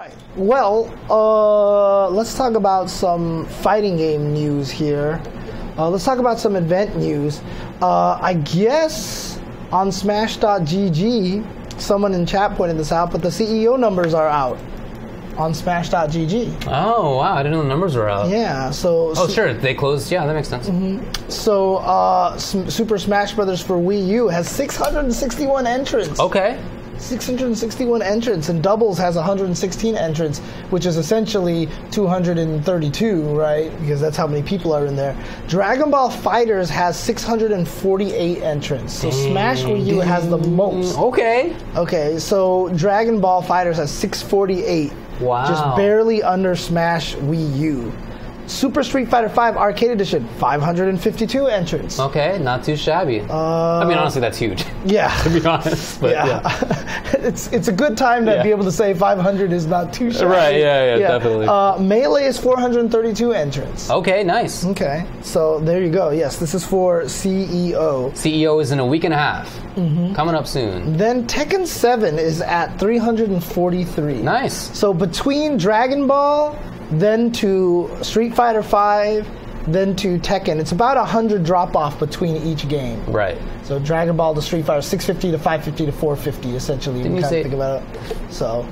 right. Well, let's talk about some fighting game news here. Let's talk about some event news. I guess on Smash.gg, someone in chat pointed this out, but the CEO numbers are out on Smash.gg. Oh, wow. I didn't know the numbers were out. Yeah, so... Oh, sure. They closed. Yeah, that makes sense. Mm-hmm. So, Super Smash Bros. For Wii U has 661 entrants. Okay. 661 entrants, and Doubles has 116 entrants, which is essentially 232, right? Because that's how many people are in there. Dragon Ball FighterZ has 648 entrants. So Smash Wii U has the most. Okay. Okay, so Dragon Ball FighterZ has 648. Wow. Just barely under Smash Wii U. Super Street Fighter V Arcade Edition, 552 entrants. Okay, not too shabby. I mean, honestly, that's huge. Yeah. To be honest. But yeah. It's a good time to be able to say 500 is not too shabby. Right, yeah, definitely. Melee is 432 entrants. Okay, nice. Okay, so there you go. Yes, this is for CEO. CEO is in a week and a half. Mm-hmm. Coming up soon. Then Tekken 7 is at 343. Nice. So between Dragon Ball, then to Street Fighter V, then to Tekken, it's about 100 drop-off between each game. Right. So Dragon Ball to Street Fighter, 650 to 550 to 450, essentially. Didn't you say... think about it. So,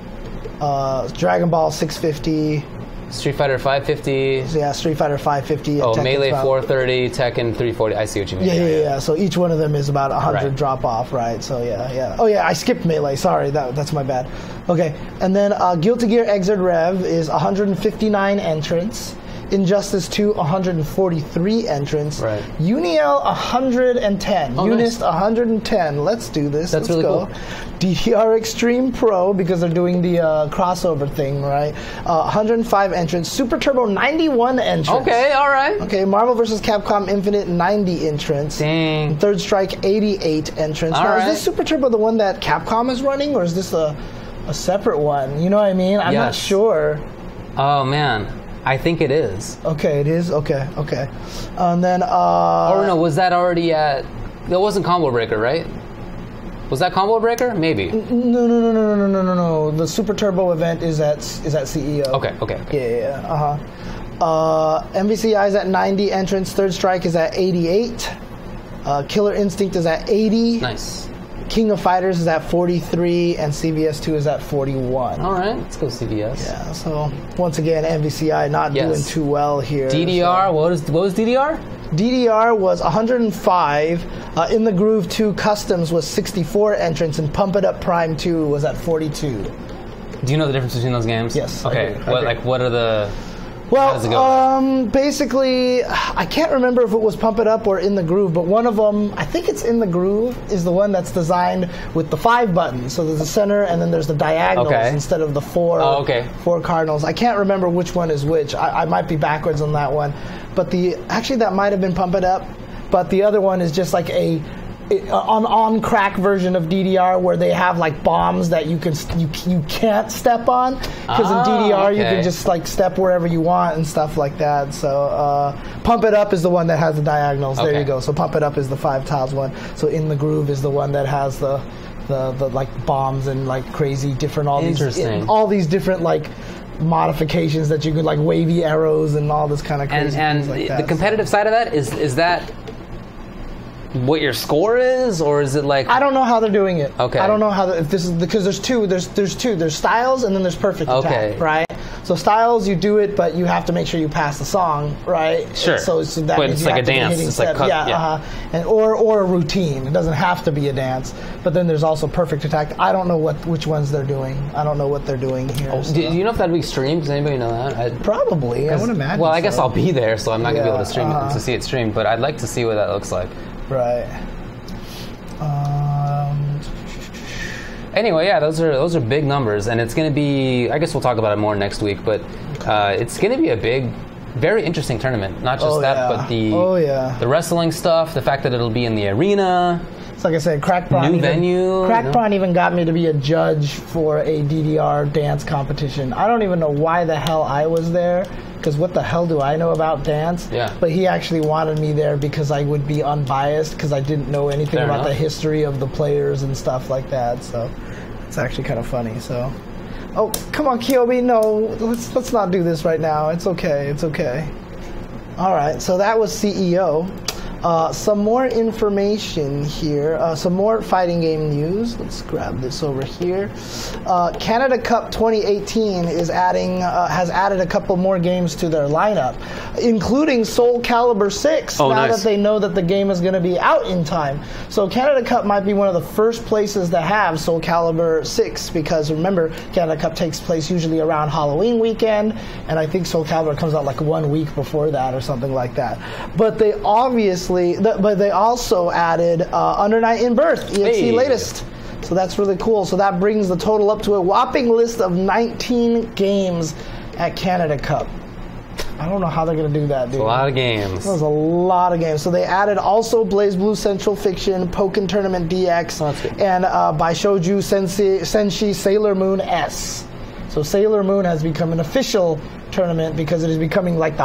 Dragon Ball 650. Street Fighter 550. Yeah, Street Fighter 550. Oh, Melee 430, Tekken 340. I see what you mean. Yeah. So each one of them is about 100 right. drop-off, right? So, yeah. Oh, yeah, I skipped Melee. Sorry, that's my bad. Okay, and then Guilty Gear Xrd Rev is 159 entrants. Injustice 2, 143 entrants. Right. Uniel, 110. Oh, Unist, nice. 110. Let's do this. Let's really go. Cool. DDR Extreme Pro, because they're doing the crossover thing, right? 105 entrants. Super Turbo, 91 entrants. Okay, all right. Okay, Marvel vs. Capcom Infinite, 90 entrants. Dang. Third Strike, 88 entrants. All now, right. is this Super Turbo the one that Capcom is running, or is this a separate one? You know what I mean? I'm not sure. Oh, man. I think it is. Okay, it is? Okay. And then... or no, was that already at... That wasn't Combo Breaker, right? Was that Combo Breaker? Maybe. No. The Super Turbo event is at CEO. Okay. Yeah. MVCI is at 90 entrants. Third Strike is at 88. Killer Instinct is at 80. Nice. King of Fighters is at 43, and CVS 2 is at 41. All right, let's go CVS. Yeah, so once again, MVCI not doing too well here. DDR, so. what was DDR? DDR was 105. In the Groove 2 Customs was 64 entrants, and Pump It Up Prime 2 was at 42. Do you know the difference between those games? Yes. Okay, what are the... Well, how does it go? Basically, I can't remember if it was Pump It Up or In the Groove, but one of them, I think it's In the Groove, is the one that's designed with the 5 buttons. So there's the center, and then there's the diagonals instead of the 4 cardinals. I can't remember which one is which. I might be backwards on that one. But actually, that might have been Pump It Up, but the other one is just like an on-crack version of DDR where they have like bombs that you can't step on, because in DDR you can just like step wherever you want and stuff like that. So Pump It Up is the one that has the diagonals. There you go. So Pump It Up is the 5 tiles one. So In the Groove is the one that has the like bombs and like crazy different all these different like modifications that you could, like wavy arrows and all this kind of crazy things like that. The competitive side of that is that what your score is, or is it like... I don't know how they're doing it. Okay. I don't know how if this is, because there's two. There's styles and then there's perfect attack, right? So styles, you do it, but you have to make sure you pass the song, right? Sure. So that but means it's you like have a to be dance. hitting It's like steps. And or a routine. It doesn't have to be a dance. But then there's also perfect attack. I don't know which ones they're doing. I don't know what they're doing here. Do you know if that'd be streamed? Does anybody know that? Probably. I would imagine. Well, I guess I'll be there, so I'm not gonna be able to stream it, to see it streamed. But I'd like to see what that looks like. Right. Anyway, yeah, those are big numbers, and it's going to be, I guess we'll talk about it more next week, but it's going to be a big, very interesting tournament. Not just but the wrestling stuff, the fact that it'll be in the arena. It's like I said, Crackprawn even got me to be a judge for a DDR dance competition. I don't even know why the hell I was there, because what the hell do I know about dance? Yeah. But he actually wanted me there because I would be unbiased, because I didn't know anything about the history of the players and stuff like that. So it's actually kind of funny. So Oh, come on, Kiyomi. No, let's not do this right now. It's okay. It's okay. All right. So that was CEO. Some more information here. Some more fighting game news. Let's grab this over here. Canada Cup 2018 is has added a couple more games to their lineup, including Soul Calibur 6. Oh, now nice. that they know that the game is going to be out in time. So Canada Cup might be one of the first places to have Soul Calibur 6, because remember, Canada Cup takes place usually around Halloween weekend, and I think Soul Calibur comes out like 1 week before that or something like that. But they also added Under Night in Birth, EXE latest. So that's really cool. So that brings the total up to a whopping list of 19 games at Canada Cup. I don't know how they're going to do that, dude. It's a lot of games. That was a lot of games. So they added also BlazBlue Central Fiction, Pokken Tournament DX, and by Shouju Senshi Sailor Moon S. So Sailor Moon has become an official tournament because it is becoming like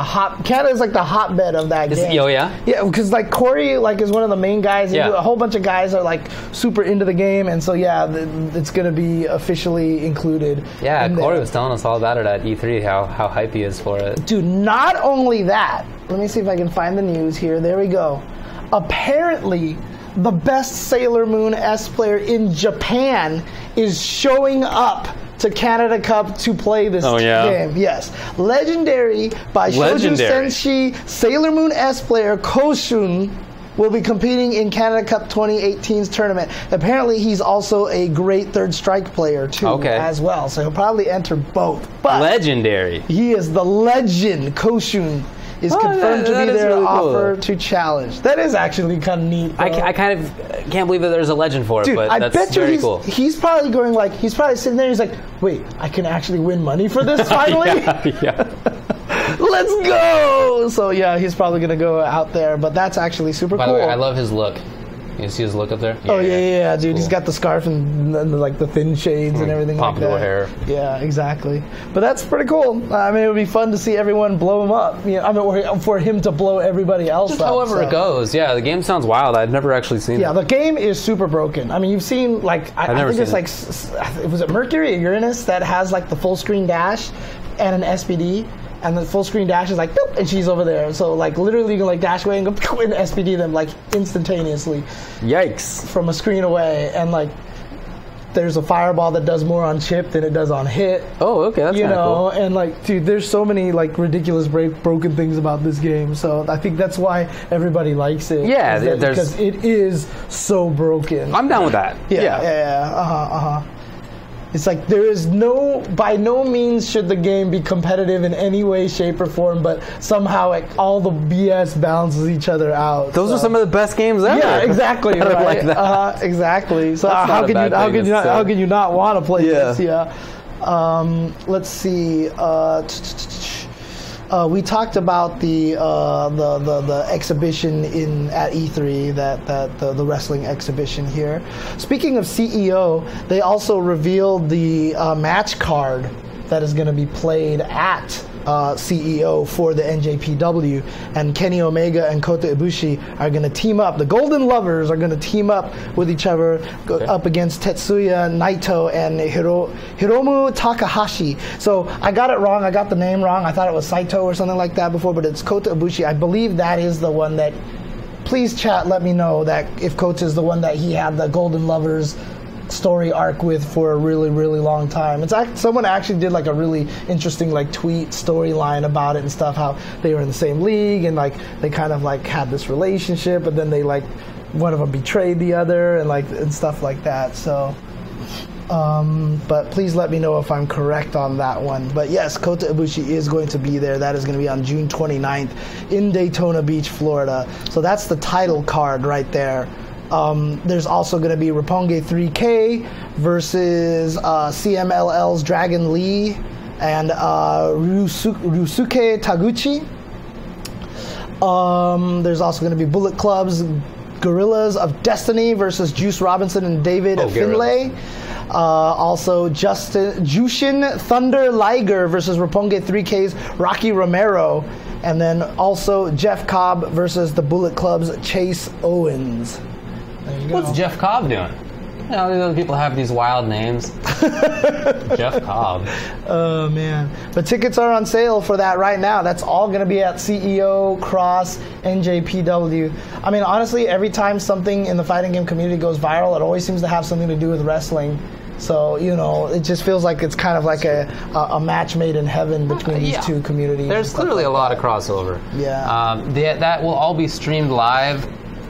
Canada is like the hotbed of that game. Oh yeah? Yeah, because like Corey is one of the main guys. Yeah. A whole bunch of guys are like super into the game, and so yeah, it's going to be officially included. Yeah, Corey was telling us all about it at E3, how hype he is for it. Dude, not only that, let me see if I can find the news here. There we go. Apparently, the best Sailor Moon S player in Japan is showing up to Canada Cup to play this game. Yes. Legendary by Shouju Senshi Sailor Moon S player Koshun will be competing in Canada Cup 2018's tournament. Apparently, he's also a great Third Strike player, too, as well. So he'll probably enter both. But legendary. He is the legend. Koshun is confirmed to be there really offer to challenge. That is actually kind of neat. I kind of can't believe that there's a legend for it, dude, but that's bet you very cool. He's probably going he's probably sitting there, he's like, wait, I can actually win money for this finally? yeah. Let's go! So yeah, he's probably going to go out there, but that's actually super cool. By the way, I love his look. You see his look up there? Yeah, dude. Cool. He's got the scarf and the thin shades and everything like that. Pompadour hair. Yeah, exactly. But that's pretty cool. I mean, it would be fun to see everyone blow him up. You know, I mean, or for him to blow everybody else just up. However it goes. Yeah, the game sounds wild. I've never actually seen it. Yeah, the game is super broken. I mean, you've seen, I think it's was it Mercury or Uranus that has, the full screen dash and an SPD? And the full screen dash is boop, and she's over there. So literally you can dash away and go and SPD them instantaneously. Yikes! From a screen away, and there's a fireball that does more on chip than it does on hit. Oh, okay, that's kind of cool. And dude, there's so many ridiculous broken things about this game. So I think that's why everybody likes it. Yeah, because it is so broken. I'm down with that. Yeah. It's there is by no means should the game be competitive in any way, shape, or form, but somehow all the BS balances each other out. Those are some of the best games ever. Yeah, exactly. Right? Exactly. So how can you not want to play this? Yeah. Let's see. We talked about the exhibition at E3, the wrestling exhibition here. Speaking of CEO, they also revealed the match card that is going to be played at CEO for the NJPW, and Kenny Omega and Kota Ibushi are going to team up. The Golden Lovers are going to team up with each other up against Tetsuya Naito and Hiromu Takahashi. So I got it wrong. I got the name wrong. I thought it was Saito or something like that before, but it's Kota Ibushi. I believe that is the one that. Please chat. Let me know that if Kota is the one that he had the Golden Lovers story arc with for a really, really long time. Someone actually did a really interesting tweet storyline about it and stuff, how they were in the same league and they kind of had this relationship, but then they one of them betrayed the other and stuff like that. So but please let me know if I'm correct on that one. But yes, Kota Ibushi is going to be there. That is going to be on June 29th in Daytona Beach, Florida. So that's the title card right there. There's also going to be Roppongi 3K versus CMLL's Dragon Lee and Ryusuke Taguchi. There's also going to be Bullet Club's Gorillas of Destiny versus Juice Robinson and David Finlay. Also, Jushin Thunder Liger versus Roppongi 3K's Rocky Romero. And then also Jeff Cobb versus the Bullet Club's Chase Owens. What's Jeff Cobb doing? You know, these other people have these wild names. Jeff Cobb. Oh, man. But tickets are on sale for that right now. That's all going to be at CEO, Cross, NJPW. I mean, honestly, every time something in the fighting game community goes viral, it always seems to have something to do with wrestling. So, you know, it just feels like it's kind of like a match made in heaven between these two communities. There's clearly a lot of crossover. Yeah. That will all be streamed live,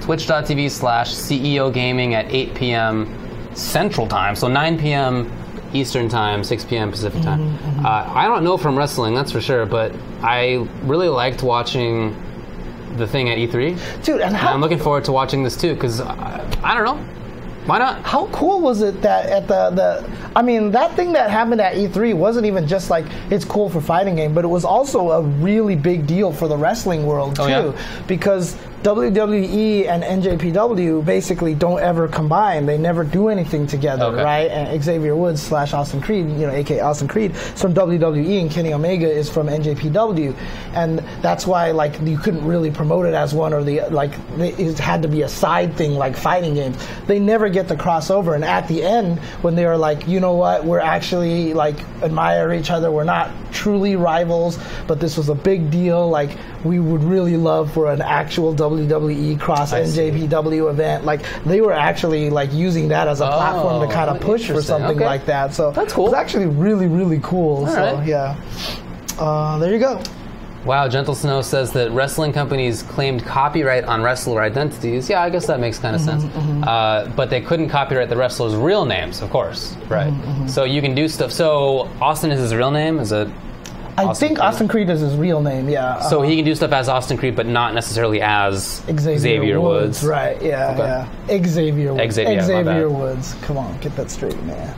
twitch.tv/CEO Gaming at 8 p.m. Central Time, so 9 p.m. Eastern Time, 6 p.m. Pacific Time. I don't know from wrestling, that's for sure, but I really liked watching the thing at E3. Dude, and I'm looking forward to watching this too, because I don't know. Why not? How cool was it that at I mean, that thing that happened at E3 wasn't even just like, it's cool for fighting game, but it was also a really big deal for the wrestling world, too. Because WWE and NJPW basically don't ever combine. They never do anything together, right? And Xavier Woods / Austin Creed, you know, aka Austin Creed, is from WWE, and Kenny Omega is from NJPW. And that's why, like, you couldn't really promote it as one or the, like, it had to be a side thing like fighting games. They never get the crossover, and at the end, when they were like, you know what, we're actually, like, admire each other, we're not truly rivals, but this was a big deal, like, we would really love for an actual WWE cross NJPW event. Like, they were actually, like, using that as a platform to kind of push for something like that. So that's cool. It's actually really, really cool. Yeah. There you go. Wow, Gentle Snow says that wrestling companies claimed copyright on wrestler identities. Yeah, I guess that makes kind of sense. But they couldn't copyright the wrestlers' real names, of course, right? So you can do stuff. So Austin is his real name? Is it? I think Austin Creed is his real name, yeah. So he can do stuff as Austin Creed, but not necessarily as Xavier Woods. Right, yeah. Xavier Woods. Xavier Woods. Come on, get that straight, man.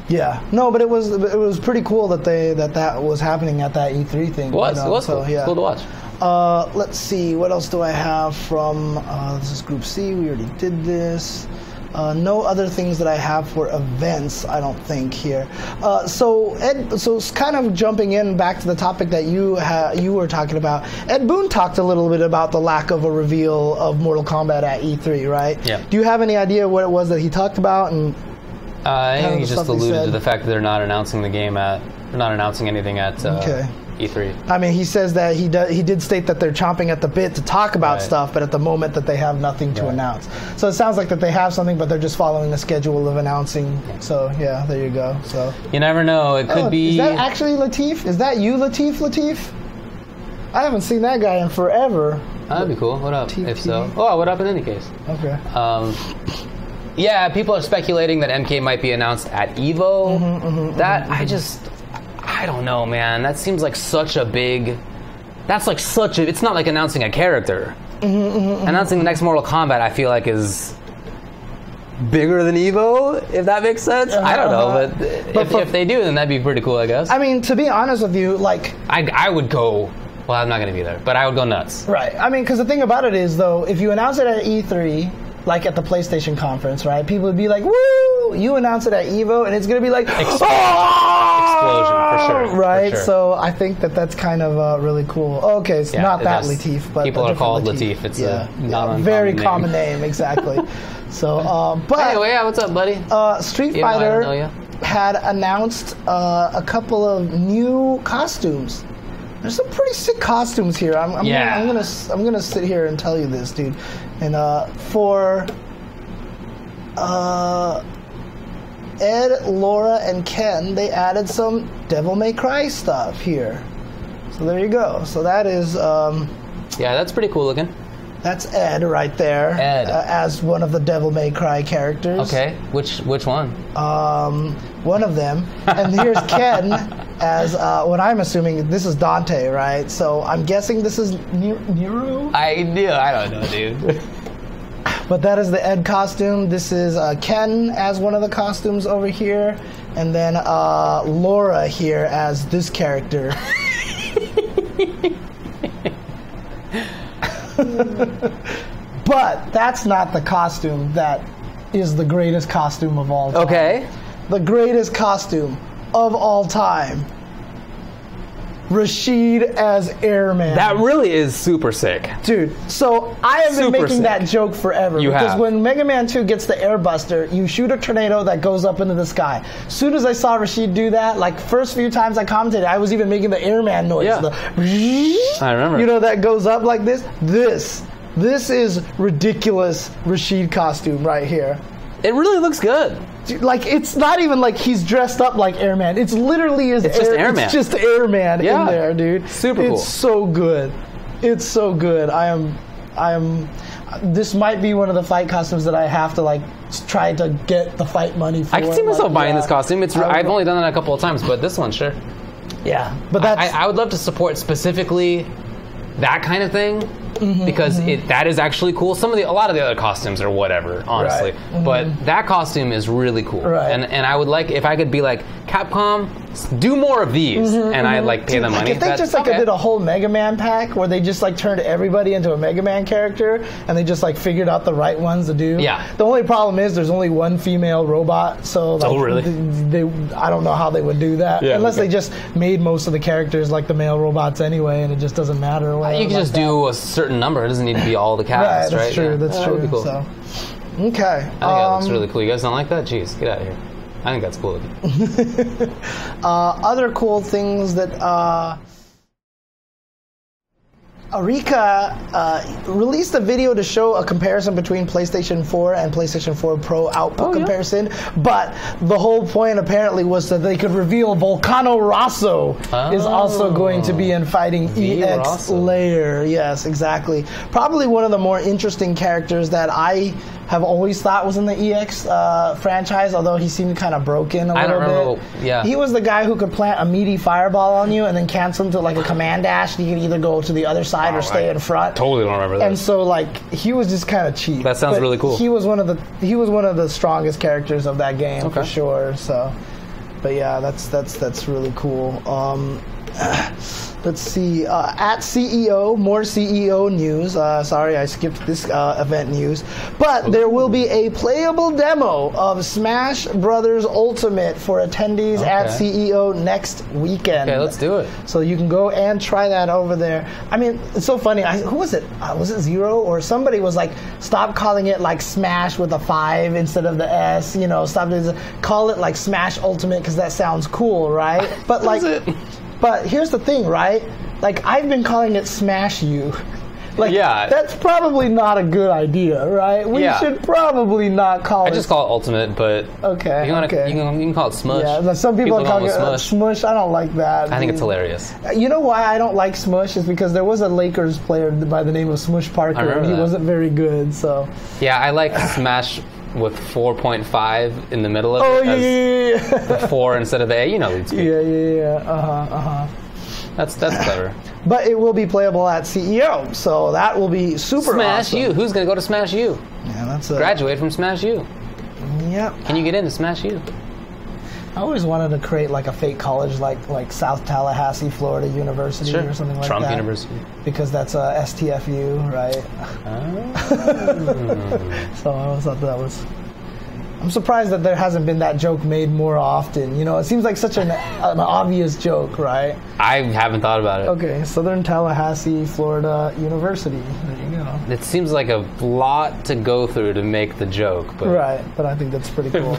Yeah, no, but it was pretty cool that that was happening at that E3 thing. It was cool. Yeah. It's cool to watch. Let's see, what else do I have from this is Group C. We already did this. No other things that I have for events, I don't think here. So it's kind of jumping in back to the topic that you were talking about. Ed Boon talked a little bit about the lack of a reveal of Mortal Kombat at E3, right? Yeah. Do you have any idea what it was that he talked about? And I think he just alluded to the fact that they're not announcing anything at E3. I mean, he says that he did state that they're chomping at the bit to talk about stuff, but at the moment that they have nothing to announce. So it sounds like that they have something, but they're just following a schedule of announcing. So yeah, there you go. So you never know. It could be. Is that actually Latif? Is that you, Latif? I haven't seen that guy in forever. That'd be cool. What up? If so. Oh, what up in any case? Okay. Yeah, people are speculating that MK might be announced at EVO. I don't know, man. That seems like such a big... It's not like announcing a character. Announcing the next Mortal Kombat, I feel like, is bigger than EVO, if that makes sense. I don't know, but if they do, then that'd be pretty cool, I guess. I mean, to be honest with you, like... I would go... Well, I'm not going to be there, but I would go nuts. Right. I mean, because the thing about it is, though, if you announce it at E3... like at the PlayStation conference, right? People would be like, woo! You announce it at EVO, and it's going to be like, explosion, for sure. Right? For sure. So I think that that's kind of really cool. Okay, it's not that Latif, but people are called Latif. It's a not very common name, exactly. So, but anyway, what's up, buddy? Street Fighter had announced a couple of new costumes. There's some pretty sick costumes here. I'm gonna sit here and tell you this, dude. And for Ed, Laura, and Ken, they added some Devil May Cry stuff here. So there you go. So that is yeah, that's pretty cool looking. That's Ed right there. Ed as one of the Devil May Cry characters. Okay, which one? One of them. And here's Ken as what I'm assuming this is Dante, right? So I'm guessing this is Nero. I don't know, dude. But that is the Ed costume. This is Ken as one of the costumes over here, and then Laura here as this character. But that's not the costume that is the greatest costume of all time. Okay. The greatest costume of all time Rashid as Airman. That really is super sick. Dude, so I have been making that joke forever. Because when Mega Man 2 gets the Airbuster, you shoot a tornado that goes up into the sky. As soon as I saw Rashid do that, like first few times I commentated, I was even making the Airman noise. Yeah. I remember. You know, that goes up like this. This is ridiculous Rashid costume right here. It really looks good. Like, it's not even like he's dressed up like Airman. It's literally just Airman. It's just Airman in there, dude. Super cool. It's so good. It's so good. I am. This might be one of the fight costumes that I have to like try to get the fight money for. I can see myself buying this costume. I've only done that a couple of times, but this one, sure. Yeah, but that's. I would love to support specifically that kind of thing. Because that is actually cool. A lot of the other costumes are whatever, honestly. Right. But that costume is really cool. Right. And I would like, if I could be like, Capcom, do more of these, and I'd like pay them money. If they just did a whole Mega Man pack where they just like turned everybody into a Mega Man character and they just like figured out the right ones to do. Yeah. The only problem is there's only one female robot, so like, really? I don't know how they would do that unless they just made most of the characters like the male robots anyway, and it just doesn't matter. You can just do a certain number. It doesn't need to be all the cast, right? That's true. That's true. That would be cool. So, okay. I think that looks really cool. You guys don't like that? Jeez, get out of here. I think that's cool. Other cool things that Arika released a video to show a comparison between PlayStation 4 and PlayStation 4 Pro output comparison, but the whole point apparently was that they could reveal Volcano Rosso is also going to be in Fighting EX layer. Yes, exactly. Probably one of the more interesting characters that I have always thought was in the EX franchise, although he seemed kind of broken a little bit. Yeah. He was the guy who could plant a meaty fireball on you and then cancel into like a command dash. You could either go to the other side or stay in front. Totally don't remember that. And so like he was just kind of cheap. That sounds really cool. He was one of the strongest characters of that game for sure. So, but yeah, that's really cool. Let's see. At CEO, more CEO news. Sorry, I skipped this event news. But there will be a playable demo of Smash Brothers Ultimate for attendees at CEO next weekend. Okay, let's do it. So you can go and try that over there. I mean, it's so funny. Who was it? Was it Zero? Or somebody was like, stop calling it like Smash with a 5 instead of the S. You know, call it like Smash Ultimate because that sounds cool, right? But like... But here's the thing, right? Like, I've been calling it Smash U. Like, that's probably not a good idea, right? We should probably not call it... I just call it Ultimate, but... Okay, you can call it Smush. Yeah, some people call it Smush. I don't like that. I think it's hilarious. You know why I don't like Smush is because there was a Lakers player by the name of Smush Parker, and he wasn't very good, so... Yeah, I like Smash... with 4.5 in the middle of it. The 4 instead of the A, you know. That's clever. But it will be playable at CEO, so that will be super Smash awesome. U. Who's going to go to Smash U? Yeah, that's graduate from Smash U. Yep. Can you get into Smash U? I always wanted to create like a fake college like South Tallahassee, Florida University or something like Trump that. Trump University. Because that's STFU, right? So I always thought that was... I'm surprised that there hasn't been that joke made more often. You know, it seems like such an obvious joke, right? I haven't thought about it. Okay, Southern Tallahassee, Florida University. There you go. It seems like a lot to go through to make the joke. But right, but I think that's pretty cool.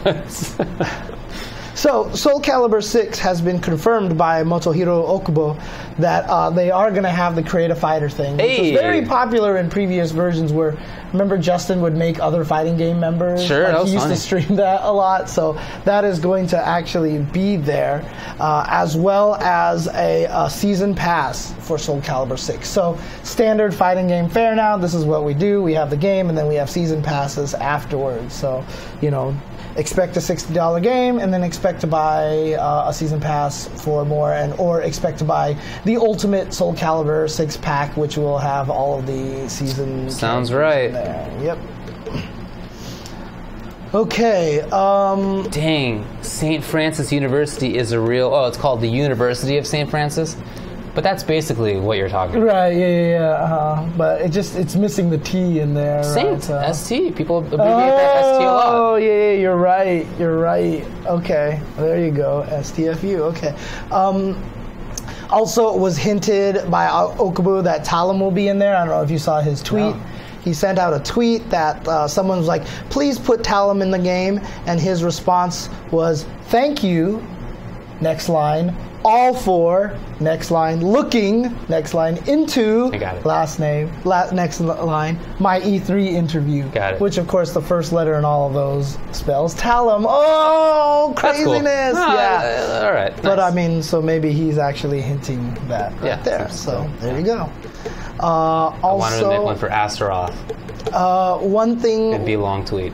So, Soul Calibur 6 has been confirmed by Motohiro Okubo that they are going to have the Create a Fighter thing. Which was very popular in previous versions where, remember, Justin would make other fighting game members? Sure, that was He used funny. to stream that a lot. So that is going to actually be there, as well as a season pass for Soul Calibur 6. So standard fighting game fare now. This is what we do. We have the game, and then we have season passes afterwards. So, you know, expect a $60 game, and then expect to buy a season pass for more, or expect to buy the Ultimate Soul Calibur 6 pack, which will have all of the season. Sounds right. There. Yep. Okay. Dang, St. Francis University is a real. Oh, it's called the University of St. Francis. But that's basically what you're talking about. Right, yeah. But it's missing the T in there. Saint, right, ST. People abbreviate that ST a lot. Oh, yeah, you're right. Okay, there you go. STFU, okay. Also, it was hinted by Okabu that Talon will be in there. I don't know if you saw his tweet. No. He sent out a tweet that someone was like, please put Talon in the game. And his response was, thank you, next line, all for, next line, looking, next line, into, last name, next line, my E3 interview. Got it. Which, of course, the first letter in all of those spells Talon. Oh, craziness. That's cool. Yeah. All right. But, nice. I mean, so maybe he's actually hinting that right there. So, there you go. I wanted to make one for Astaroth. One thing... It'd be a long tweet.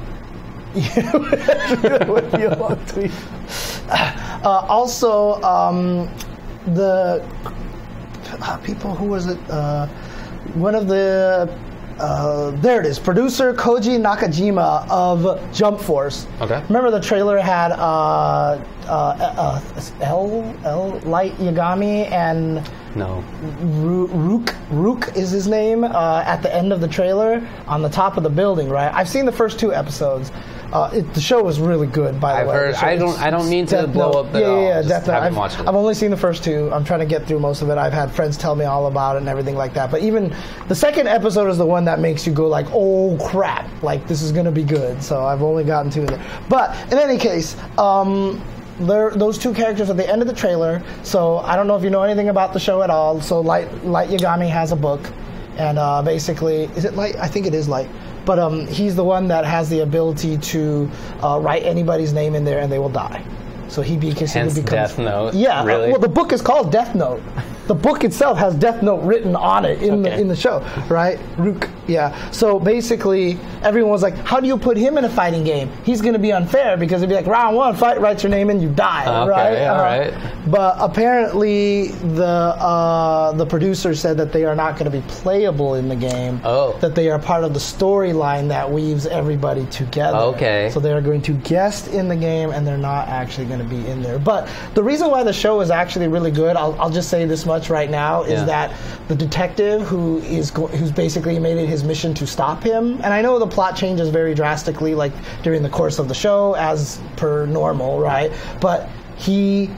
It would be a long tweet. Also, the people, who was it? One of the, there it is, producer Koji Nakajima of Jump Force. Okay. Remember the trailer had Light Yagami and... No. Rook is his name, at the end of the trailer on the top of the building, right? I've seen the first 2 episodes. The show was really good, by the way. I've heard. I don't mean to blow up the. Yeah, definitely. Haven't watched it. I've only seen the first 2. I'm trying to get through most of it. I've had friends tell me all about it and everything like that. But even the second episode is the one that makes you go like, oh crap, like this is gonna be good. So I've only gotten 2 in there. But in any case, those 2 characters at the end of the trailer. So I don't know if you know anything about the show at all. So Light Yagami has a book, and basically, is it Light? I think it is Light. But he's the one that has the ability to write anybody's name in there and they will die. So he becomes Death Note. Yeah. Really? Well, the book is called Death Note. The book itself has Death Note written on it in the show, right? Rook. Yeah. So basically, everyone was like, "How do you put him in a fighting game? He's going to be unfair because it'd be like round 1, fight, write your name, and you die, right?" All right. But apparently, the producer said that they are not going to be playable in the game. Oh. That they are part of the storyline that weaves everybody together. Okay. So they are going to guest in the game, and they're not actually going to be in there. But the reason why the show is actually really good, I'll just say this much right now, is that the detective who's basically made it his mission to stop him, and I know the plot changes very drastically like during the course of the show as per normal, right? But he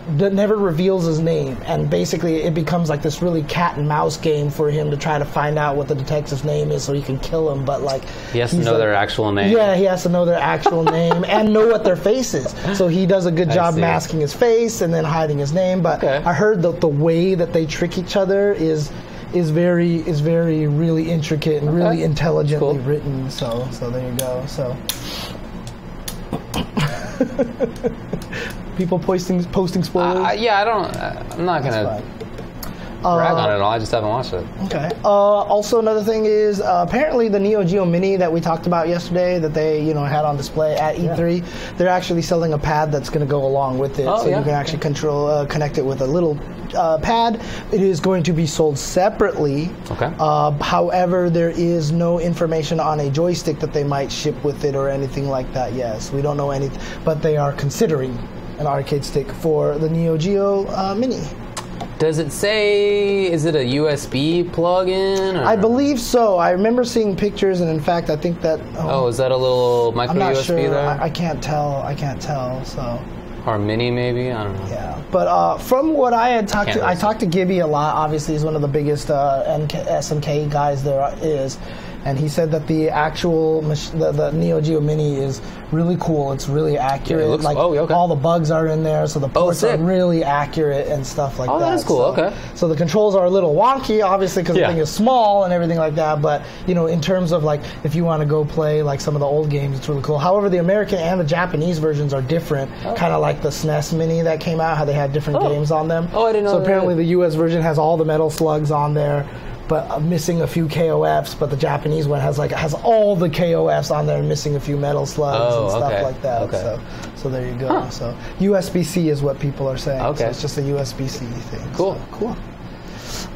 never reveals his name, and basically it becomes like this really cat and mouse game for him to try to find out what the detective's name is so he can kill him. But like he has to know their actual name. Yeah, he has to know their actual name and know what their face is. So he does a good job masking his face and then hiding his name. But I heard that the way that they trick each other is very really intricate and really intelligently written. So there you go. So people posting spoilers. I'm not gonna brag on it all. I just haven't watched it. Okay. Also, another thing is apparently the Neo Geo Mini that we talked about yesterday that they had on display at E3. They're actually selling a pad that's going to go along with it, you can actually connect it with a little pad. It is going to be sold separately. Okay. However, there is no information on a joystick that they might ship with it or anything like that. Yes, we don't know anything, but they are considering an arcade stick for the Neo Geo Mini. Does it say, is it a USB plug-in? I believe so. I remember seeing pictures, and in fact, I think that... is that a little micro I'm not USB sure. there? I can't tell, so... Or mini, maybe? I don't know. Yeah. But from what I had talked to... I talked to Gibby a lot. Obviously, he's one of the biggest SNK guys there is. And he said that the actual the Neo Geo Mini is really cool. It's really accurate. Yeah, it looks, all the bugs are in there, so the ports are really accurate and stuff like that. Oh, that's cool. So the controls are a little wonky, obviously, because the thing is small and everything like that. But in terms of like if you want to go play like some of the old games, it's really cool. However, the American and the Japanese versions are different, kind of like the SNES Mini that came out, how they had different games on them. Oh, I didn't know. So apparently, the US version has all the Metal Slugs on there, but missing a few KOFs. But the Japanese one has all the KOFs on there and missing a few Metal Slugs and stuff like that. So there you go. So USB-C is what people are saying. So it's just a USB-C thing. Cool. So, cool.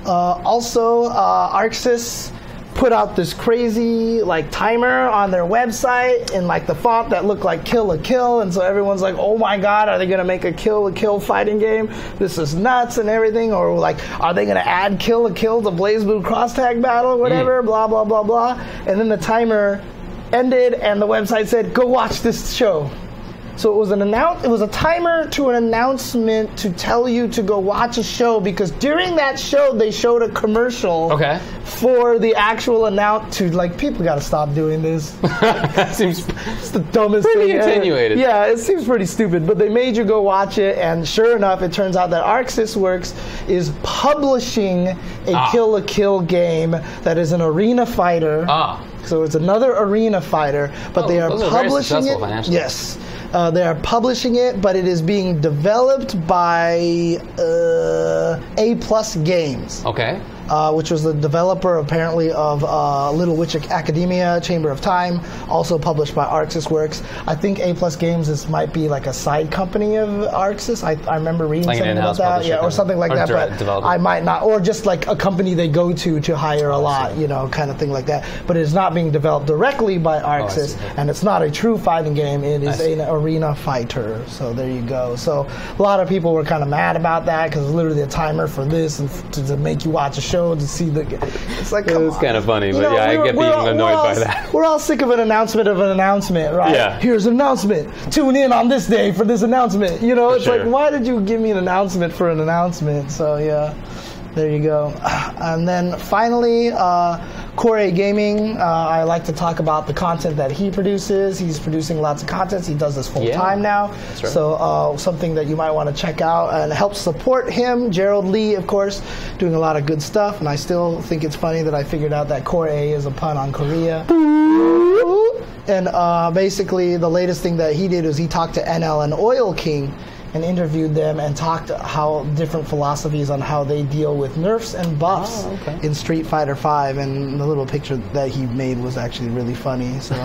Also, ArcSys put out this crazy timer on their website in the font that looked like Kill la Kill, and so everyone's like, oh my god, are they gonna make a Kill la Kill fighting game? This is nuts and everything. Or are they gonna add Kill la Kill to BlazBlue cross tag battle or whatever, blah blah blah blah. And then the timer ended and the website said, go watch this show. So it was it was a timer to an announcement to tell you to go watch a show, because during that show they showed a commercial for the actual people got to stop doing this. Seems it's the dumbest pretty thing. Attenuated. Yeah, it seems pretty stupid, but they made you go watch it, and sure enough, it turns out that Arxis Works is publishing a kill game that is an arena fighter. So it's another arena fighter, but they are publishing it. Yes. They are publishing it, but it is being developed by A+ Games. Okay. Which was the developer apparently of Little Witch Academia, Chamber of Time, also published by Arxis Works. I think A+ Games might be like a side company of Arxis. I remember reading something about that, or something like that. But developer. I might not, or just like a company they go to hire a lot, kind of thing like that. But it is not being developed directly by Arxis, and it's not a true fighting game. It is an arena fighter. So there you go. So a lot of people were kind of mad about that, because it's literally a timer for this and to make you watch a show to see it's like, come on. It's kind of funny, but I get being annoyed by that. We're all sick of an announcement, right? Yeah. Here's an announcement. Tune in on this day for this announcement. It's like, why did you give me an announcement for an announcement? So yeah, there you go. And then finally, Core Gaming, I like to talk about the content that he produces. He's producing lots of content. He does this full time now. Right. So something that you might want to check out and help support him. Gerald Lee, of course, doing a lot of good stuff. And I still think it's funny that I figured out that Core is a pun on Korea. And basically, the latest thing that he did was he talked to NL and Oil King and interviewed them and talked how different philosophies on how they deal with nerfs and buffs in Street Fighter V, and the little picture that he made was actually really funny. So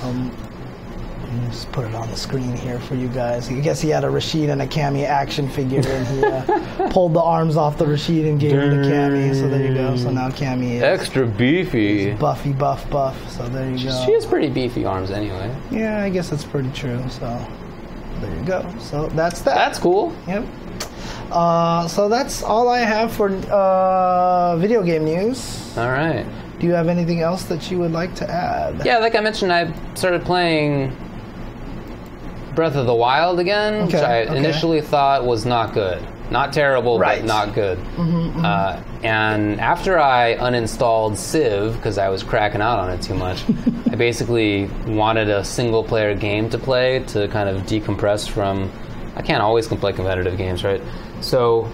let me just put it on the screen here for you guys. I guess he had a Rashid and a Cammy action figure, and he pulled the arms off the Rashid and gave him the Cammy. So there you go. So now Cammy is extra beefy. Buffy buff. So there you go. She has pretty beefy arms anyway. Yeah, I guess that's pretty true. So there you go. So that's that. That's cool. Yep. So that's all I have for video game news. All right. Do you have anything else that you would like to add? Yeah, like I mentioned, I started playing Breath of the Wild again, which I initially thought was not good. Not terrible, but not good. And after I uninstalled Civ, because I was cracking out on it too much, I basically wanted a single-player game to play to kind of decompress from... I can't always play competitive games, right? So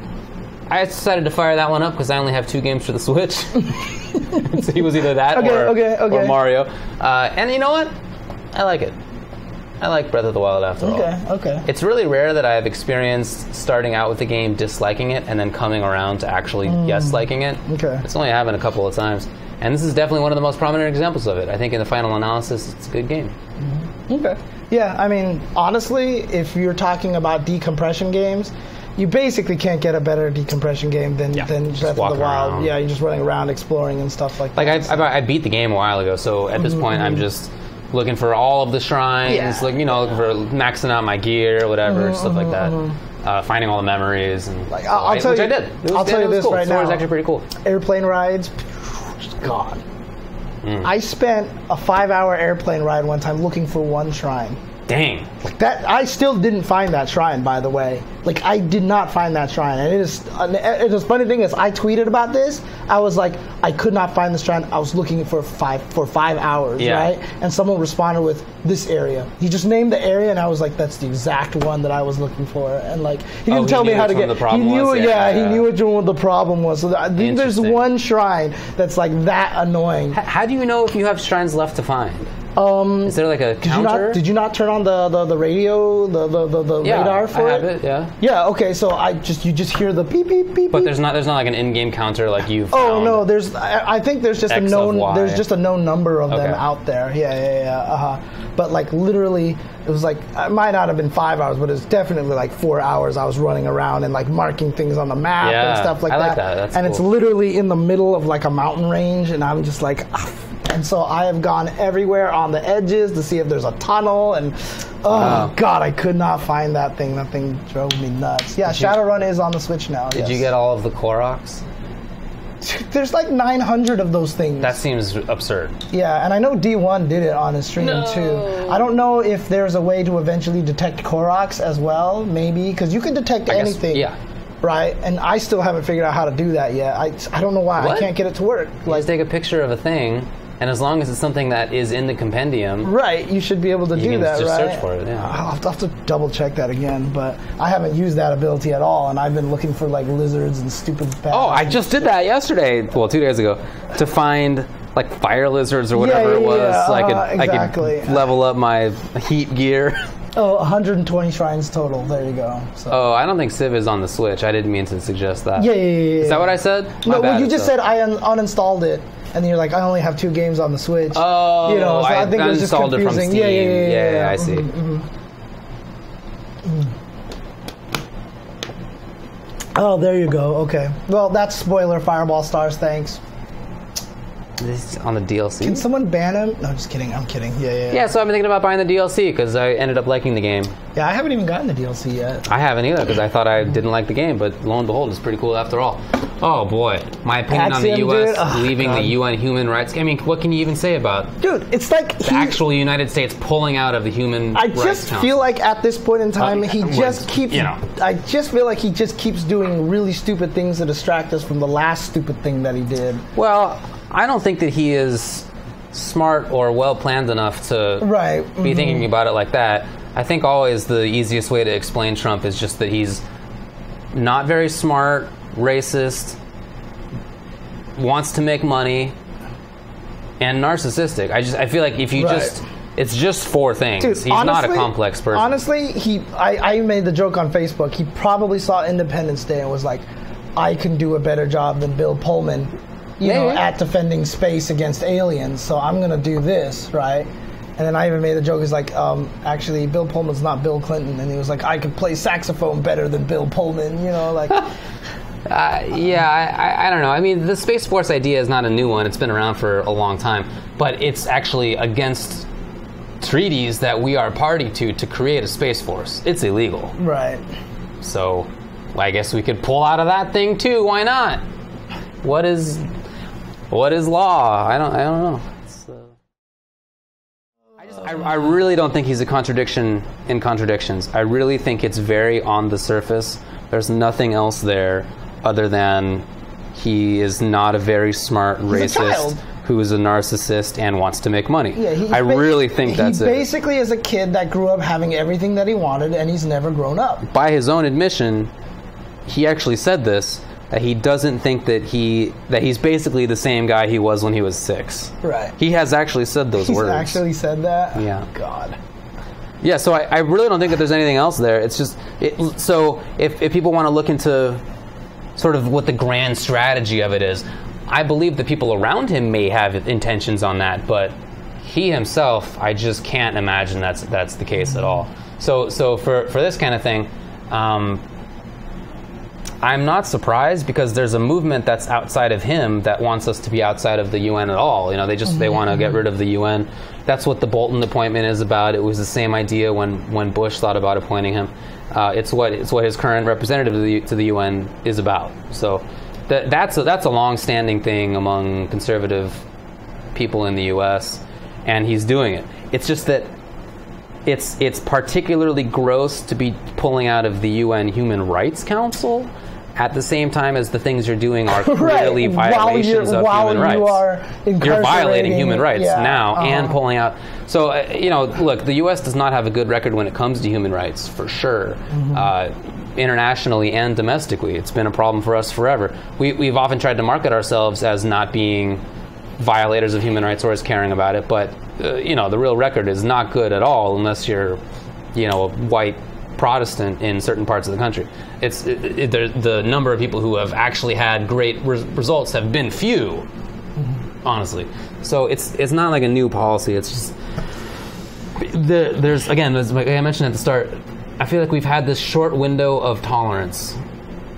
I decided to fire that one up because I only have 2 games for the Switch. So it was either that or Mario. And you know what? I like it. I like Breath of the Wild after all. Okay. It's really rare that I've experienced starting out with the game disliking it and then coming around to actually liking it. It's only happened a couple of times. And this is definitely one of the most prominent examples of it. I think in the final analysis, it's a good game. Okay. Yeah, I mean, honestly, if you're talking about decompression games, you basically can't get a better decompression game than Breath of the Wild. Around. Yeah, you're just running around exploring and stuff like that. Like I beat the game a while ago, so at this point I'm just looking for all of the shrines, looking for maxing out my gear, whatever, stuff like that. Finding all the memories, and like, I'll tell you, I did. I'll tell you this right now. It was actually pretty cool. Airplane rides, gone. I spent a 5-hour airplane ride one time looking for one shrine. Dang. Like that, I still didn't find that shrine, by the way. Like, I did not find that shrine. And it is funny thing is, I tweeted about this. I was like, I could not find the shrine. I was looking for 5 hours, right? And someone responded with this area. He just named the area, and I was like, that's the exact one that I was looking for. And like, he didn't tell me how to get. He knew, he knew which one the problem was. So I think there's one shrine that's like that annoying. How do you know if you have shrines left to find? Is there like a counter? Did you not turn on the radio, the radar for I have it. Yeah. Okay. So you just hear the beep beep beep. But there's not like an in-game counter like you've found. Oh no, I think there's just a known number of them out there. Yeah. But like literally, it was like, it might not have been 5 hours, but it's definitely like 4 hours. I was running around and like marking things on the map and stuff like that. I like that. That's and cool. It's literally in the middle of like a mountain range, and I'm just like. And so I have gone everywhere on the edges to see if there's a tunnel, and God, I could not find that thing. That thing drove me nuts. Yeah, Shadowrun is on the Switch now. Did you get all of the Koroks? There's like 900 of those things. That seems absurd. Yeah, and I know D1 did it on his stream too. I don't know if there's a way to eventually detect Koroks as well, maybe, because you can detect anything. Yeah. Right, and I still haven't figured out how to do that yet. I don't know why. I can't get it to work. You just take a picture of a thing, and as long as it's something that is in the compendium, right, you should be able to do that, just right? search for it, yeah. I'll have to double check that again, but I haven't used that ability at all, and I've been looking for like lizards and stupid bats. Oh, I just did that yesterday, well, 2 days ago, to find like fire lizards or whatever it was, so I could level up my heat gear. Oh, 120 shrines total. There you go. So. Oh, I don't think Civ is on the Switch. I didn't mean to suggest that. Yeah. Is that what I said? No, well, you just said I uninstalled it, and you're like, I only have 2 games on the Switch. Oh, you know, so I think it was just confusing. It from Steam. Yeah, I see. Oh, there you go. Okay. Well, that's spoiler. Fireball stars. Thanks. This is on the DLC. Can someone ban him? No, just kidding. I'm kidding. Yeah, so I've been thinking about buying the DLC because I ended up liking the game. Yeah, I haven't even gotten the DLC yet. I haven't either because I thought I didn't like the game, but lo and behold, it's pretty cool after all. Oh boy, my opinion on the U.S. leaving the UN human rights. I mean, what can you even say about? Dude, it's like the actual United States pulling out of the human rights council. I just feel like at this point in time, he just keeps. I just feel like he just keeps doing really stupid things to distract us from the last stupid thing that he did. Well, I don't think that he is smart or well planned enough to be thinking about it like that. I think always the easiest way to explain Trump is just that he's not very smart, racist, wants to make money, and narcissistic. I feel like if you it's just 4 things. Dude, he's not a complex person. Honestly, I made the joke on Facebook. He probably saw Independence Day and was like, I can do a better job than Bill Pullman. You know, at defending space against aliens, so I'm gonna do this, right? And then I even made a joke. He's like, actually, Bill Pullman's not Bill Clinton, and he was like, I could play saxophone better than Bill Pullman, you know, like. I don't know. I mean, the Space Force idea is not a new one. It's been around for a long time, but it's actually against treaties that we are party to create a Space Force. It's illegal. Right. So, I guess we could pull out of that thing too. Why not? What is law? I don't know. I really don't think he's a contradiction in contradictions. I really think it's very on the surface. There's nothing else there other than he is not a very smart racist who is a narcissist and wants to make money. Yeah, I really think that's it. He basically is a kid that grew up having everything that he wanted and he's never grown up. By his own admission, he actually said this, that he doesn't think that he's basically the same guy he was when he was 6. Right. He has actually said those words. He's actually said that? Yeah. Oh, God. Yeah, so I really don't think that there's anything else there. It's just, so if people want to look into sort of what the grand strategy of it is, I believe the people around him may have intentions on that, but he himself, I just can't imagine that's the case at all. So for this kind of thing, I'm not surprised because there's a movement that's outside of him that wants us to be outside of the UN at all. You know, they want to get rid of the UN. That's what the Bolton appointment is about. It was the same idea when Bush thought about appointing him. It's what his current representative to the UN is about. So that's a long-standing thing among conservative people in the U.S. and he's doing it. It's just that it's particularly gross to be pulling out of the UN Human Rights Council at the same time as the things you're doing are clearly violations of human rights. You're violating human rights now and pulling out. So, look, the U.S. does not have a good record when it comes to human rights, for sure. Internationally and domestically, it's been a problem for us forever. We've often tried to market ourselves as not being violators of human rights or as caring about it, but the real record is not good at all unless you're, a white Protestant in certain parts of the country. The number of people who have actually had great results have been few, honestly. So it's not like a new policy. It's just there's again, as I mentioned at the start, I feel like we've had this short window of tolerance,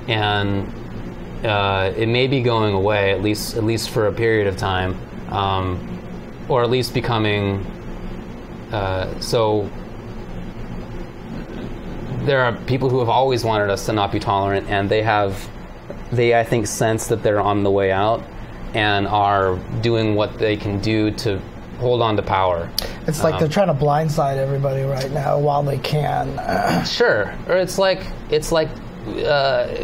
and it may be going away at least for a period of time, or at least becoming so. There are people who have always wanted us to not be tolerant, and they have, they, I think, sense that they're on the way out and are doing what they can do to hold on to power. It's like they're trying to blindside everybody right now while they can. Sure. Or it's like if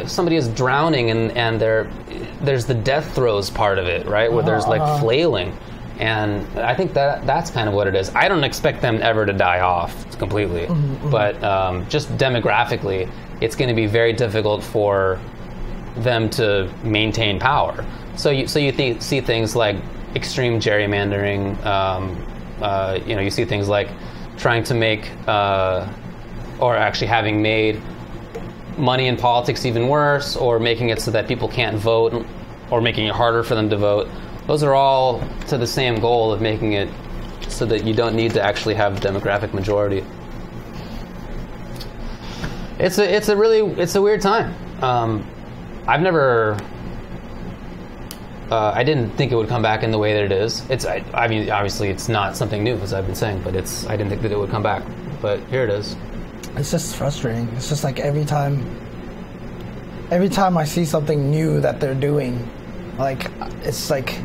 somebody is drowning and there's the death throes part of it, right? Where there's like flailing. And I think that's kind of what it is. I don't expect them ever to die off completely. But just demographically, it's going to be very difficult for them to maintain power. So you see things like extreme gerrymandering. You see things like trying to make, or actually having made money in politics even worse, or making it so that people can't vote, or making it harder for them to vote. Those are all to the same goal of making it so that you don't need to actually have a demographic majority. It's a weird time. I didn't think it would come back in the way that it is. I mean, obviously it's not something new, as I've been saying, but I didn't think that it would come back. But here it is. It's just frustrating. It's just like every time I see something new that they're doing, like, it's like,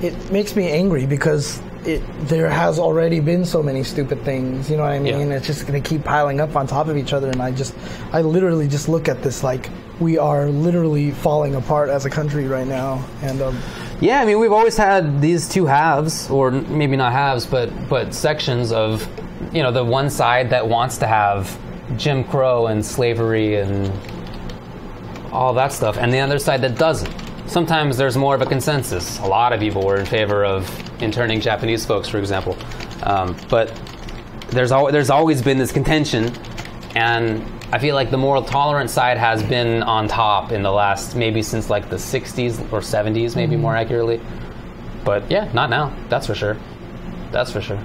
it makes me angry because there has already been so many stupid things, you know what I mean? Yeah. It's just going to keep piling up on top of each other, and I literally just look at this like we are literally falling apart as a country right now. And yeah, I mean, we've always had these two halves, or maybe not halves, but sections of, you know, the one side that wants to have Jim Crow and slavery and all that stuff, and the other side that doesn't. Sometimes there's more of a consensus. A lot of people were in favor of interning Japanese folks, for example. But there's always been this contention, and I feel like the moral tolerant side has been on top in the last, maybe since like the 60s or 70s, maybe more accurately. But yeah, not now. That's for sure. That's for sure.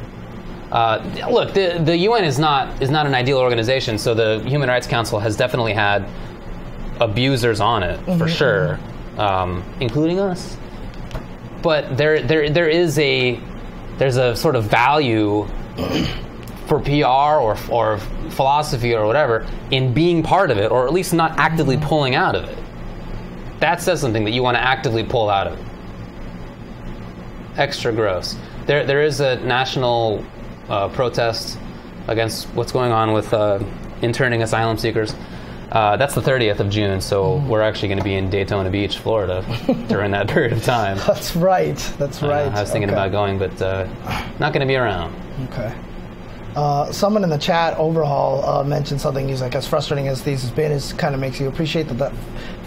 Look, the UN is not an ideal organization, so the Human Rights Council has definitely had abusers on it, for sure. Including us, but there's a sort of value for PR or philosophy or whatever in being part of it, or at least not actively pulling out of it. That says something, that you want to actively pull out of it. Extra gross. There is a national protest against what's going on with interning asylum seekers. That's the 30th of June, so we're actually going to be in Daytona Beach, Florida, during that period of time. That's right. That's right. I was thinking about going, but not going to be around. Okay. Someone in the chat, Overhaul, mentioned something. He's like, as frustrating as these has been, it kind of makes you appreciate that the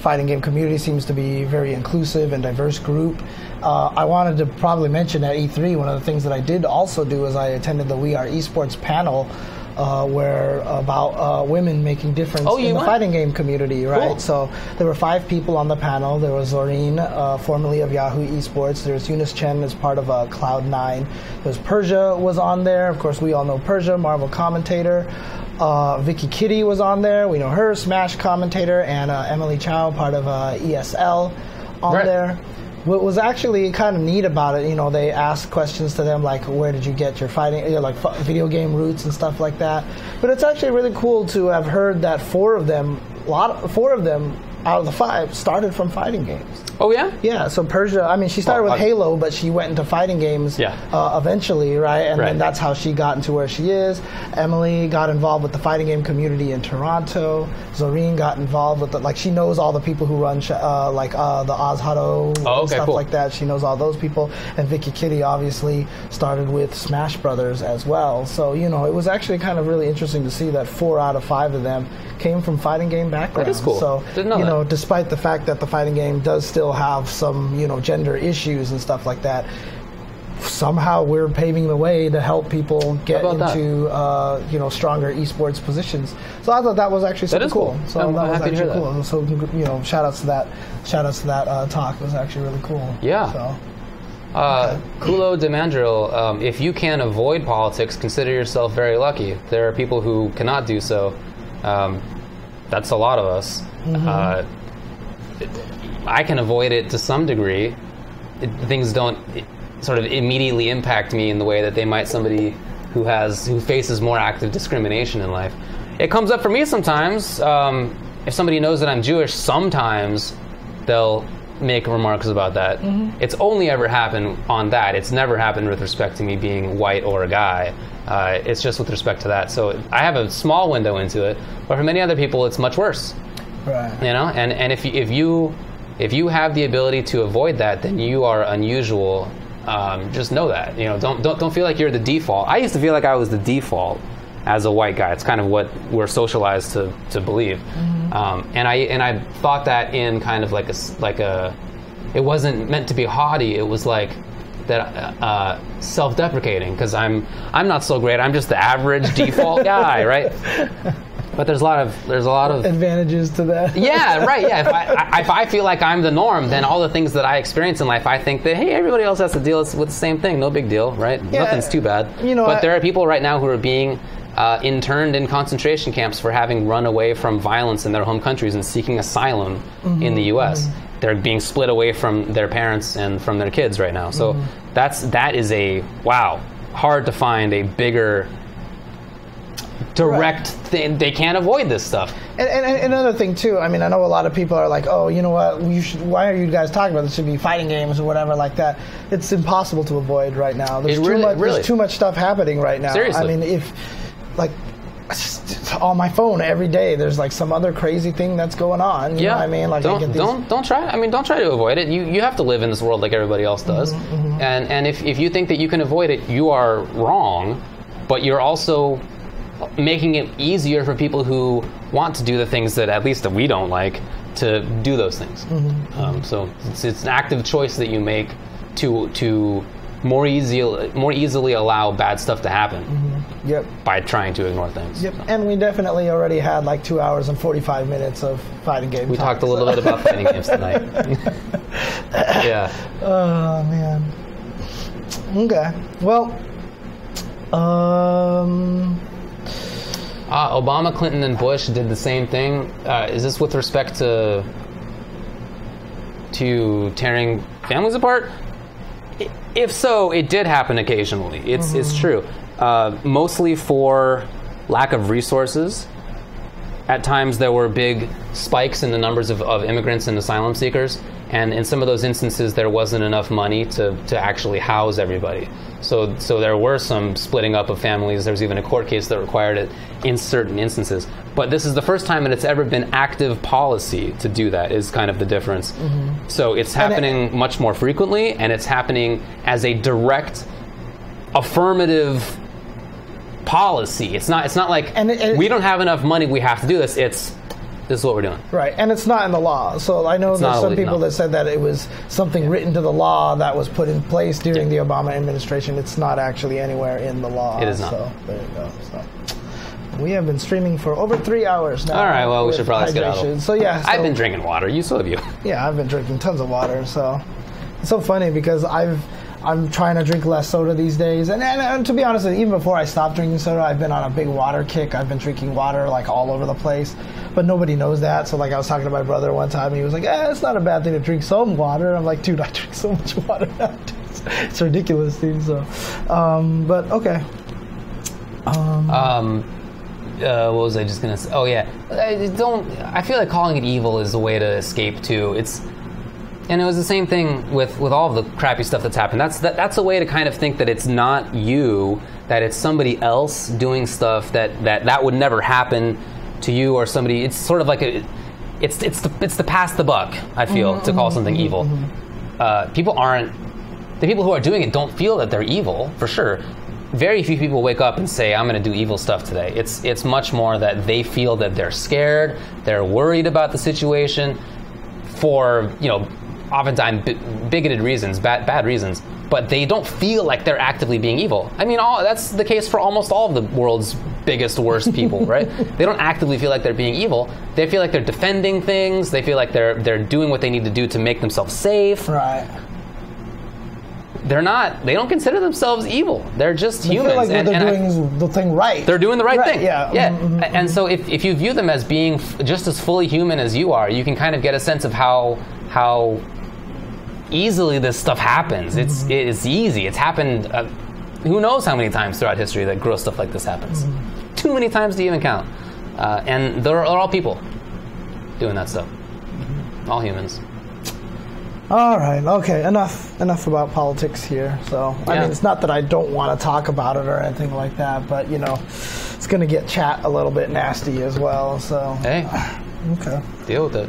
fighting game community seems to be a very inclusive and diverse group. I wanted to probably mention at E3, one of the things that I did also do is I attended the We Are Esports panel, where about women making difference in the fighting game community, right? Cool. So there were 5 people on the panel. There was Zorine, formerly of Yahoo Esports. There was Eunice Chen as part of Cloud9. There's Persia was on there. Of course, we all know Persia, Marvel commentator. Vicky Kitty was on there. We know her, Smash commentator. And Emily Chow, part of ESL, on there. What was actually kind of neat about it, you know, they asked questions to them like, where did you get your fighting, you know, like video game roots and stuff like that. But it's actually really cool to have heard that 4 of them out of the 5 started from fighting games. Oh, yeah? Yeah, so Persia, I mean, she started with Halo, but she went into fighting games eventually, right? And then that's how she got into where she is. Emily got involved with the fighting game community in Toronto. Zorine got involved with, she knows all the people who run, the Ozhado and stuff like that. She knows all those people. And Vicky Kitty obviously started with Smash Brothers as well. So, you know, it was actually kind of really interesting to see that 4 out of 5 of them came from fighting game backgrounds. That is cool. So, didn't know that. Despite the fact that the fighting game does still have some, gender issues and stuff like that, somehow we're paving the way to help people get into, stronger esports positions. So I thought that was actually super cool. So I'm that was happy actually to hear cool. So, shout outs to that. Shout outs to that talk. It was actually really cool. Yeah. So. Kulo Demandril, if you can avoid politics, consider yourself very lucky. There are people who cannot do so. That's a lot of us. I can avoid it to some degree. Things don't sort of immediately impact me in the way that they might somebody who faces more active discrimination in life. It comes up for me sometimes. If somebody knows that I'm Jewish, sometimes they'll make remarks about that. It's only ever happened on that. It's never happened with respect to me being white or a guy. It's just with respect to that. So I have a small window into it, but for many other people, it's much worse. Right. You know, and if you have the ability to avoid that, then you are unusual. Just know that. You know, don't feel like you're the default. I used to feel like I was the default as a white guy. It's kind of what we're socialized to believe. And I thought that in kind of like a it wasn't meant to be haughty. It was like that self-deprecating, because I'm not so great. I'm just the average default guy, right? But there's a lot of advantages to that. Yeah, right. Yeah, if I feel like I'm the norm, then all the things that I experience in life, I think that, hey, everybody else has to deal with the same thing. No big deal, right? Yeah, nothing's too bad. You know, but there are people right now who are being interned in concentration camps for having run away from violence in their home countries and seeking asylum in the U.S. They're being split away from their parents and from their kids right now. So that is hard to find a bigger direct thing. They can't avoid this stuff. And another thing too, I mean, I know a lot of people are like, oh, you know what, why are you guys talking about this? Should be fighting games or whatever like that. It's impossible to avoid right now. There's too much stuff happening right now. Seriously. I mean, on my phone every day there's like some other crazy thing that's going on. You know what I mean? Like, don't try to avoid it. You have to live in this world like everybody else does. And if you think that you can avoid it, you are wrong. But you're also making it easier for people who want to do the things that at least that we don't like to do those things. So it's an active choice that you make to more easily allow bad stuff to happen. Yep. By trying to ignore things. Yep. So. And we definitely already had like 2 hours and 45 minutes of fighting game We talked a little bit about fighting games tonight. Yeah. Oh man. Okay. Well. Obama, Clinton, and Bush did the same thing. Is this with respect to tearing families apart? If so, it did happen occasionally. It's true. Mostly for lack of resources. At times there were big spikes in the numbers of immigrants and asylum seekers, and in some of those instances there wasn't enough money to actually house everybody. So there were some splitting up of families. There was even a court case that required it in certain instances. But this is the first time that it's ever been active policy to do that, is kind of the difference. So it's happening much more frequently, and it's happening as a direct affirmative policy. It's not like we don't have enough money, we have to do this. This is what we're doing. Right, and it's not in the law. So I know there's some people that said that it was something written to the law that was put in place during the Obama administration. It's not actually anywhere in the law. It is not. So there you go. So we have been streaming for over 3 hours now. All right, well, we should probably skedaddle. So yeah. I've been drinking water. So have you. Yeah, I've been drinking tons of water. So it's so funny because I'm trying to drink less soda these days. And to be honest, even before I stopped drinking soda, I've been on a big water kick. I've been drinking water like all over the place. But nobody knows that. So like I was talking to my brother one time, and he was like, it's not a bad thing to drink some water. And I'm like, dude, I drink so much water nowadays. It's ridiculous, dude. So, but okay. What was I just going to say? Oh, yeah. I feel like calling it evil is a way to escape, too. And it was the same thing with all of the crappy stuff that's happened. That's a way to kind of think that it's not you, that it's somebody else doing stuff that would never happen to you or somebody. It's sort of like it's the pass the buck, I feel, to call something evil. The people who are doing it don't feel that they're evil, for sure. Very few people wake up and say, I'm going to do evil stuff today. It's much more that they feel that they're scared, they're worried about the situation for, oftentimes bigoted reasons, bad reasons, but they don't feel like they're actively being evil. I mean, that's the case for almost all of the world's biggest, worst people, right? They don't actively feel like they're being evil. They feel like they're defending things. They feel like they're doing what they need to do to make themselves safe. Right. They don't consider themselves evil. They're just humans. Feel like they're doing the thing right. They're doing the right thing. Yeah. And so if you view them as being just as fully human as you are, you can kind of get a sense of how easily this stuff happens. It's easy. It's happened who knows how many times throughout history that gross stuff like this happens. Too many times to even count. And they're all people doing that stuff. All humans. All right. Okay. Enough about politics here. So I mean, it's not that I don't want to talk about it or anything like that, but you know, it's going to get chat a little bit nasty as well. So hey, okay, deal with it.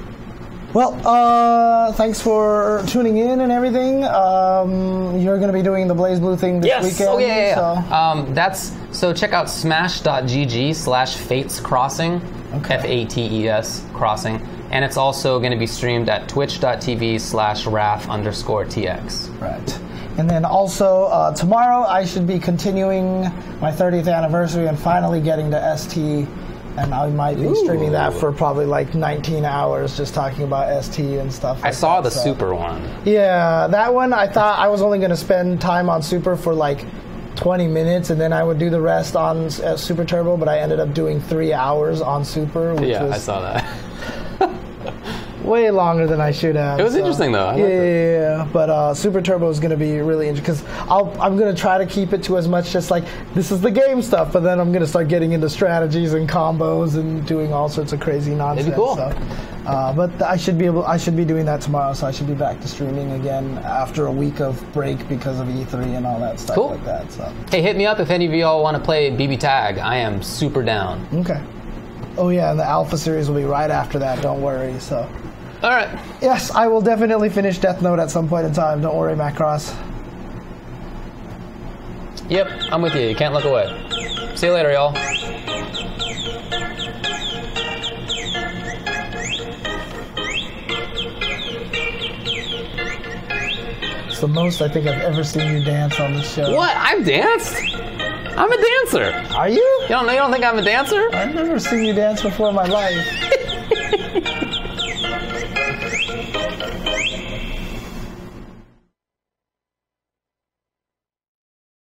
Well, thanks for tuning in and everything. You're going to be doing the BlazBlue thing this weekend. Oh, yeah. So check out smash.gg/fatescrossing, FATES crossing. And it's also going to be streamed at twitch.tv/RAF_TX. Right. And then also tomorrow I should be continuing my 30th anniversary and finally getting to ST. And I might be streaming that for probably like 19 hours, just talking about ST and stuff like that. I saw the Super one. Yeah, that one I thought I was only going to spend time on Super for like 20 minutes, and then I would do the rest on Super Turbo, but I ended up doing 3 hours on Super. Which was I saw that. way longer than I should have. It was interesting though. Yeah. But Super Turbo is going to be really interesting because I'm going to try to keep it to as much just like this is the game stuff, but then I'm going to start getting into strategies and combos and doing all sorts of crazy nonsense. It'd be cool. So, but I should be doing that tomorrow, so I should be back to streaming again after a week of break because of E3 and all that stuff like that. So hey, hit me up if any of y'all want to play BBTAG. I am super down. Okay. Oh yeah, and the Alpha series will be right after that. Don't worry. So. All right. Yes, I will definitely finish Death Note at some point in time. Don't worry, Macross. Yep, I'm with you. You can't look away. See you later, y'all. It's the most I think I've ever seen you dance on the show. What? I've danced? I'm a dancer. Are you? You don't think I'm a dancer? I've never seen you dance before in my life.